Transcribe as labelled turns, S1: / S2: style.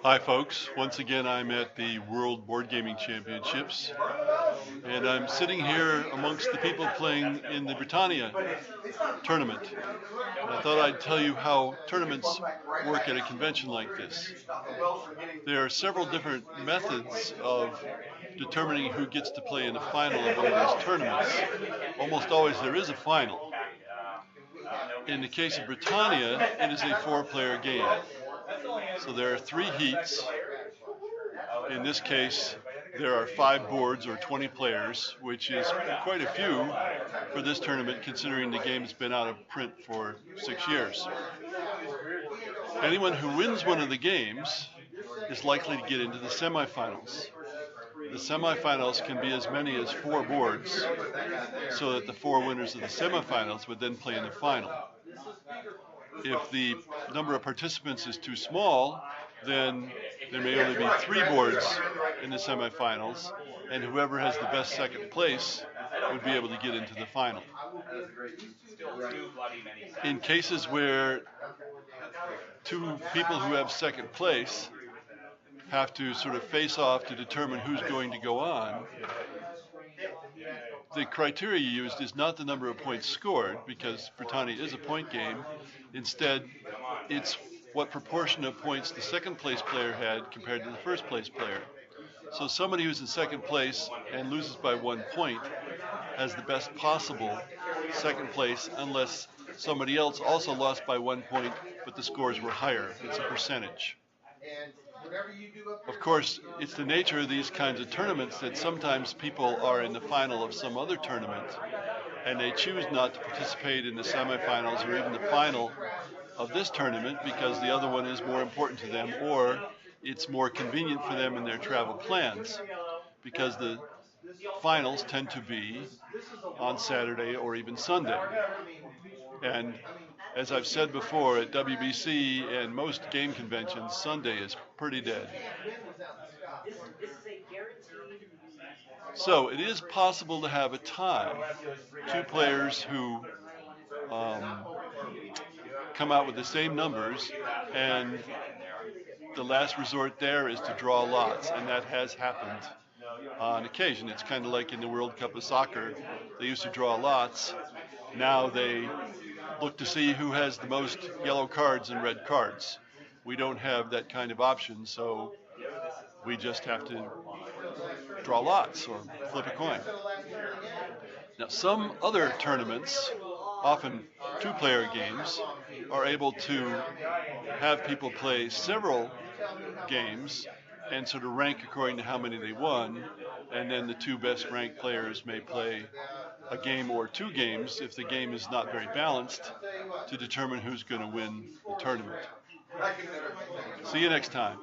S1: Hi, folks. Once again, I'm at the World Board Gaming Championships, and I'm sitting here amongst the people playing in the Britannia tournament. And I thought I'd tell you how tournaments work at a convention like this. There are several different methods of determining who gets to play in the final of one of these tournaments. Almost always there is a final. In the case of Britannia, it is a four-player game. So there are three heats. In this case, there are 5 boards or 20 players, which is quite a few for this tournament considering the game has been out of print for 6 years. Anyone who wins one of the games is likely to get into the semifinals. The semifinals can be as many as 4 boards, so that the 4 winners of the semifinals would then play in the final. If the number of participants is too small, then there may only be 3 boards in the semifinals, and whoever has the best second place would be able to get into the final. In cases where 2 people who have second place have to sort of face off to determine who's going to go on, the criteria used is not the number of points scored, because Britannia is a point game. Instead, it's what proportion of points the second place player had compared to the first place player. So somebody who's in second place and loses by 1 point has the best possible second place, unless somebody else also lost by 1 point, but the scores were higher. It's a percentage. Of course, it's the nature of these kinds of tournaments that sometimes people are in the final of some other tournament and they choose not to participate in the semifinals or even the final of this tournament because the other one is more important to them, or it's more convenient for them in their travel plans, because the finals tend to be on Saturday or even Sunday. And as I've said before, at WBC and most game conventions, Sunday is pretty dead. So it is possible to have a tie. 2 players who um, come out with the same numbers, and the last resort there is to draw lots, and that has happened on occasion. It's kind of like in the World Cup of Soccer. They used to draw lots. Now they look to see who has the most yellow cards and red cards. We don't have that kind of option, so we just have to draw lots or flip a coin. Now, some other tournaments, often 2-player games, are able to have people play several games and sort of rank according to how many they won, and then the 2 best ranked players may play a game or 2 games if the game is not very balanced, to determine who's going to win the tournament. See you next time.